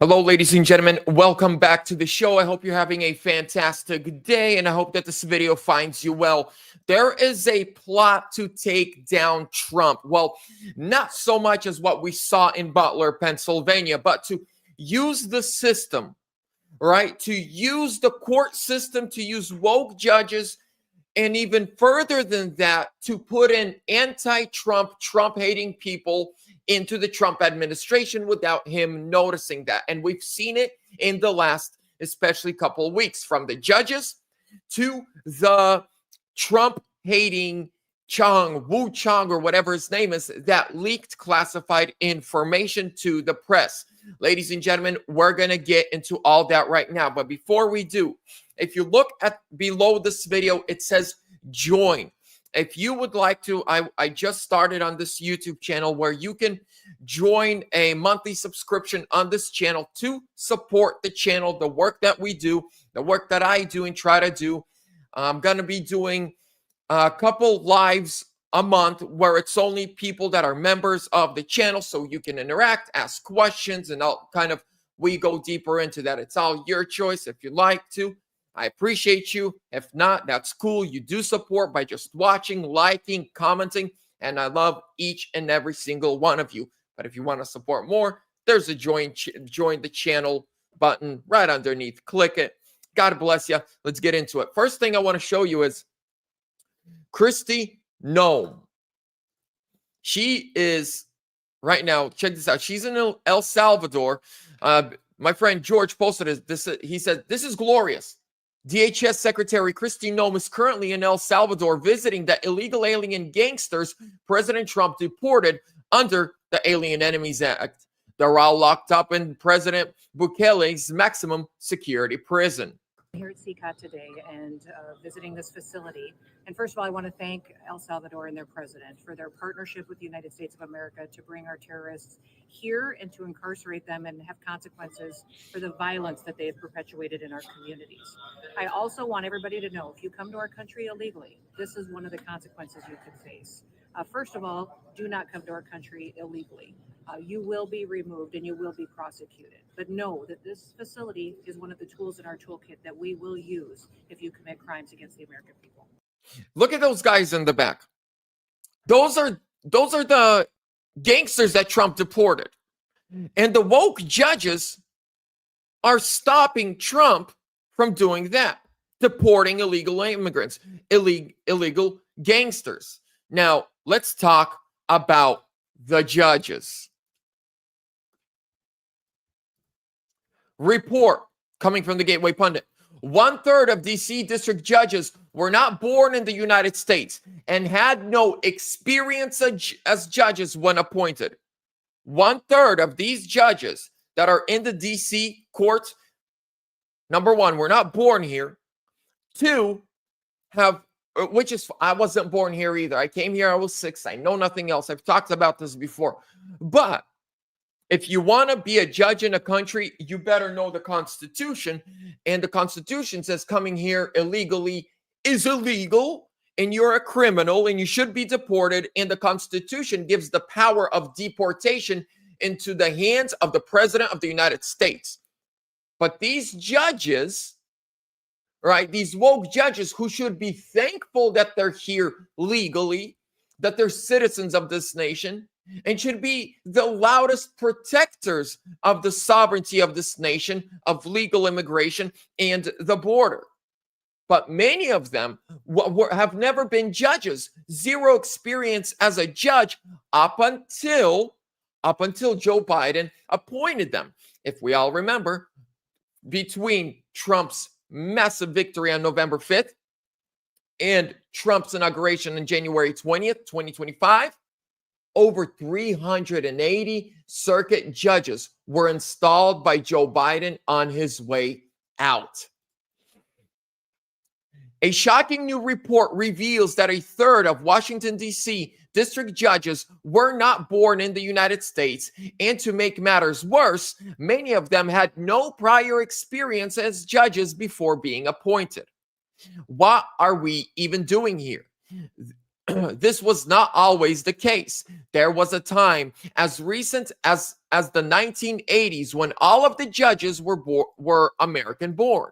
Hello, ladies and gentlemen. Welcome back to the show. I hope you're having a fantastic day, and I hope that this video finds you well. There is a plot to take down Trump. Well, not so much as what we saw in Butler, Pennsylvania, but to use the system, right? To use the court system, to use woke judges, and even further than that, to put in anti-Trump, Trump-hating people into the Trump administration without him noticing that. And we've seen it in the last, especially couple of weeks, from the judges to the Trump-hating Wu Chang, or whatever his name is, that leaked classified information to the press. Ladies and gentlemen, we're going to get into all that right now. But before we do, if you look at below this video, it says join. If you would like to, I just started on this YouTube channel where you can join a monthly subscription on this channel to support the channel, the work that we do, the work that I do and try to do. I'm going to be doing a couple lives a month where it's only people that are members of the channel, so you can interact, ask questions, and we go deeper into that. It's all your choice if you like to. I appreciate you. If not, that's cool. You do support by just watching, liking, commenting, and I love each and every single one of you. But if you want to support more, there's a join the channel button right underneath. Click it. God bless you. Let's get into it. First thing I want to show you is Kristi Noem. She is right now, check this out. She's in El Salvador. My friend George posted this. He said, "This is glorious. DHS Secretary Kristi Noem is currently in El Salvador visiting the illegal alien gangsters President Trump deported under the Alien Enemies Act. They're all locked up in President Bukele's maximum security prison." Here at CCOT today and visiting this facility. And first of all, I want to thank El Salvador and their president for their partnership with the United States of America to bring our terrorists here and to incarcerate them and have consequences for the violence that they have perpetuated in our communities. I also want everybody to know, if you come to our country illegally, this is one of the consequences you could face. First of all, do not come to our country illegally. You will be removed and you will be prosecuted. But know that this facility is one of the tools in our toolkit that we will use if you commit crimes against the American people. Look at those guys in the back. Those are the gangsters that Trump deported. And the woke judges are stopping Trump from doing that, deporting illegal immigrants, illegal gangsters. Now, let's talk about the judges. Report coming from the Gateway Pundit. 1/3 of DC district judges were not born in the United States and had no experience as judges when appointed. 1/3 of these judges that are in the DC courts, number one, were not born here. Two, I wasn't born here either. I came here, I was 6. I know nothing else. I've talked about this before. But if you want to be a judge in a country, you better know the Constitution. And the Constitution says coming here illegally is illegal, and you're a criminal, and you should be deported. And the Constitution gives the power of deportation into the hands of the President of the United States. But these judges, right, these woke judges who should be thankful that they're here legally, that they're citizens of this nation, and should be the loudest protectors of the sovereignty of this nation, of legal immigration and the border. But many of them have never been judges, zero experience as a judge up until Joe Biden appointed them. If we all remember, between Trump's massive victory on November 5th and Trump's inauguration on January 20th, 2025, over 380 circuit judges were installed by Joe Biden on his way out. A shocking new report reveals that 1/3 of Washington, D.C. district judges were not born in the United States. And to make matters worse, many of them had no prior experience as judges before being appointed. What are we even doing here? this was not always the case. There was a time as recent as the 1980s when all of the judges were American born.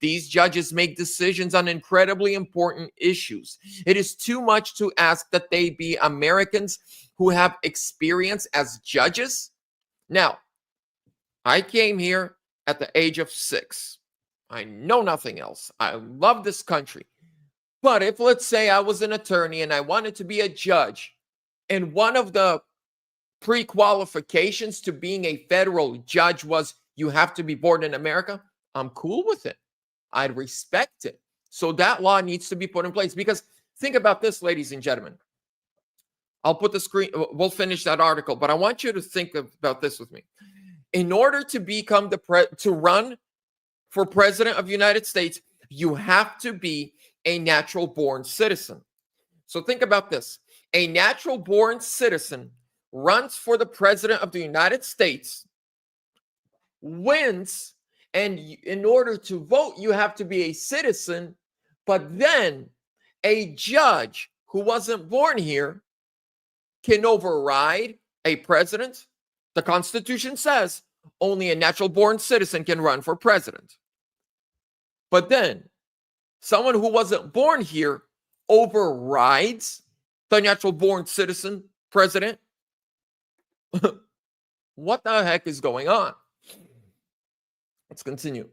These judges make decisions on incredibly important issues. It is too much to ask that they be Americans who have experience as judges. Now, I came here at the age of 6. I know nothing else. I love this country. But if, let's say, I was an attorney and I wanted to be a judge, and one of the pre-qualifications to being a federal judge was you have to be born in America, I'm cool with it. I'd respect it. So that law needs to be put in place, because think about this, ladies and gentlemen. I'll put the screen, we'll finish that article, but I want you to think about this with me. In order to become to run for president of the United States, you have to be a natural born citizen. So think about this. A natural born citizen runs for the president of the United States, wins, and in order to vote, you have to be a citizen. But then a judge who wasn't born here can override a president. The Constitution says only a natural born citizen can run for president. But then someone who wasn't born here overrides the natural born citizen president. What the heck is going on? Let's continue.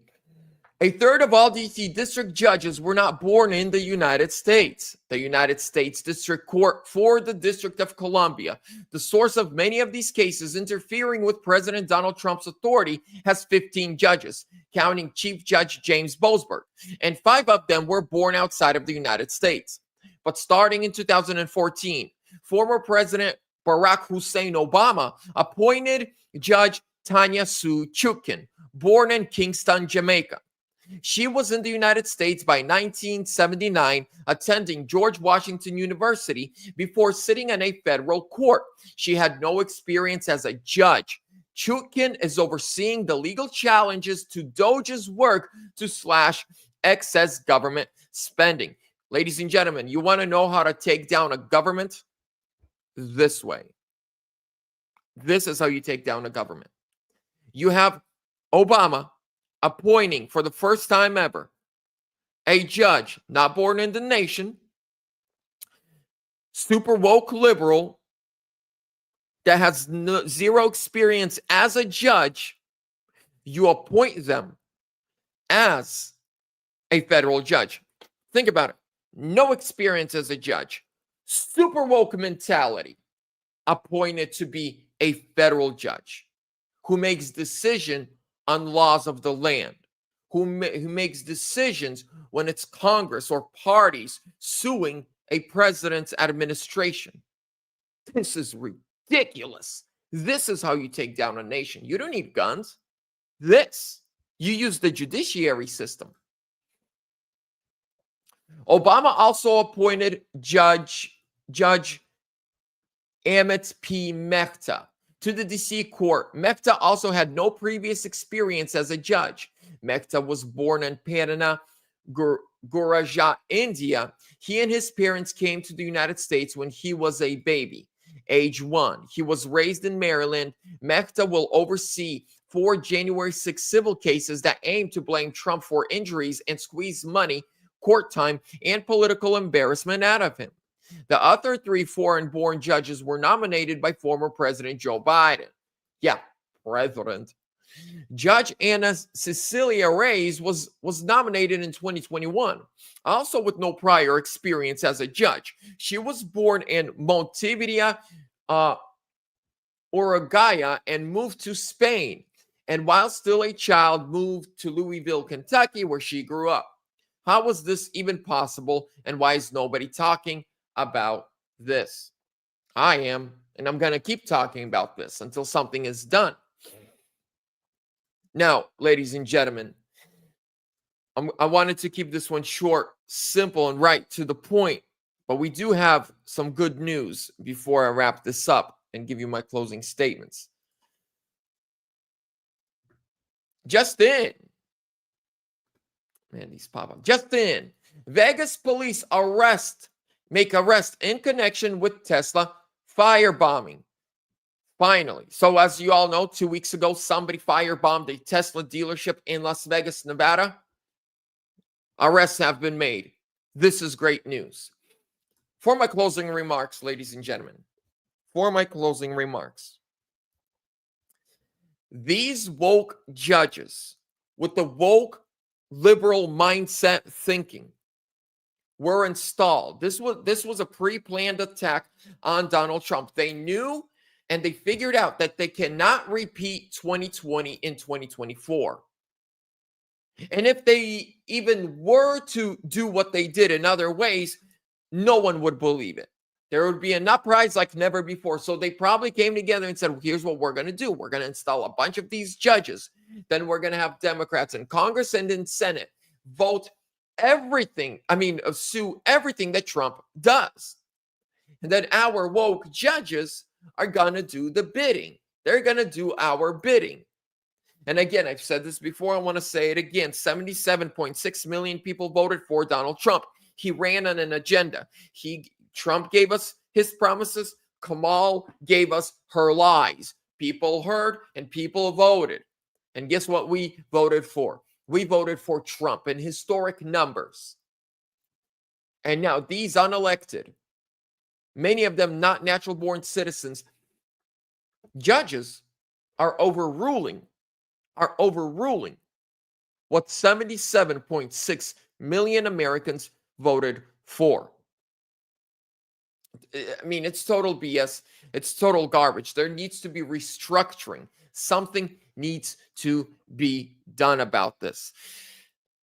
A third of all DC district judges were not born in the United States. The United States District Court for the District of Columbia, the source of many of these cases interfering with President Donald Trump's authority, has 15 judges, counting Chief Judge James Boasberg, and 5 of them were born outside of the United States. But starting in 2014, former President Barack Hussein Obama appointed Judge Tanya Sue Chutkan, born in Kingston, Jamaica. She was in the United States by 1979, attending George Washington University before sitting in a federal court. She had no experience as a judge. Chutkan is overseeing the legal challenges to DOJ's work to slash excess government spending. Ladies and gentlemen, you want to know how to take down a government? This way. This is how you take down a government. You have Obama appointing, for the first time ever, a judge not born in the nation, super woke liberal that has zero experience as a judge. You appoint them as a federal judge. Think about it. No experience as a judge, super woke mentality, appointed to be a federal judge who makes decision on laws of the land, who makes decisions when it's Congress or parties suing a president's administration. This is ridiculous. This is how you take down a nation. You don't need guns. You use the judiciary system. Obama also appointed Judge Amit P. Mehta to the DC court. Mehta also had no previous experience as a judge. Mehta was born in Patna, Gujarat, India. He and his parents came to the United States when he was a baby, age 1. He was raised in Maryland. Mehta will oversee 4 January 6 civil cases that aim to blame Trump for injuries and squeeze money, court time, and political embarrassment out of him. The other 3 foreign-born judges were nominated by former President Joe Biden. Yeah, President. Judge Anna Cecilia Reyes was nominated in 2021, also with no prior experience as a judge. She was born in Montevideo, Uruguay, and moved to Spain. And while still a child, moved to Louisville, Kentucky, where she grew up. How was this even possible, and why is nobody talking about this? I am, and I'm going to keep talking about this until something is done. Now, ladies and gentlemen, I wanted to keep this one short, simple, and right to the point, but we do have some good news before I wrap this up and give you my closing statements. Just in, man, these pop up. Just in, Vegas police arrest make arrest in connection with Tesla firebombing. Finally. So as you all know, 2 weeks ago, somebody firebombed a Tesla dealership in Las Vegas, Nevada. Arrests have been made. This is great news. For my closing remarks, ladies and gentlemen, these woke judges with the woke liberal mindset thinking were installed. This was a pre-planned attack on Donald Trump. They knew and they figured out that they cannot repeat 2020 in 2024. And if they even were to do what they did in other ways, no one would believe it. There would be an uprising like never before. So they probably came together and said, here's what we're going to do. We're going to install a bunch of these judges. Then we're going to have Democrats in Congress and in Senate vote sue everything that Trump does. And then our woke judges are going to do the bidding. They're going to do our bidding. And again, I've said this before. I want to say it again. 77.6 million people voted for Donald Trump. He ran on an agenda. Trump gave us his promises. Kamala gave us her lies. People heard and people voted. And guess what we voted for? We voted for Trump in historic numbers. And now these unelected, many of them not natural-born citizens, judges are overruling what 77.6 million Americans voted for. I mean, it's total BS. It's total garbage. There needs to be restructuring. Something needs to be done about this.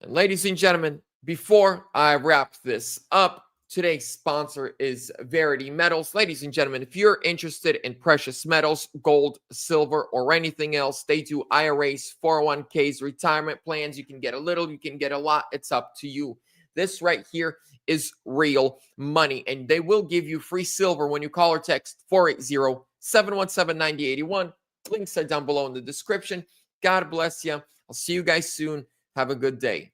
And ladies and gentlemen, before I wrap this up, today's sponsor is VERITY Metals. Ladies and gentlemen, if you're interested in precious metals, gold, silver, or anything else, they do IRAs, 401ks, retirement plans. You can get a little, you can get a lot. It's up to you. This right here is real money, and they will give you free silver when you call or text 480-717-9081. Links are down below in the description. God bless you. I'll see you guys soon. Have a good day.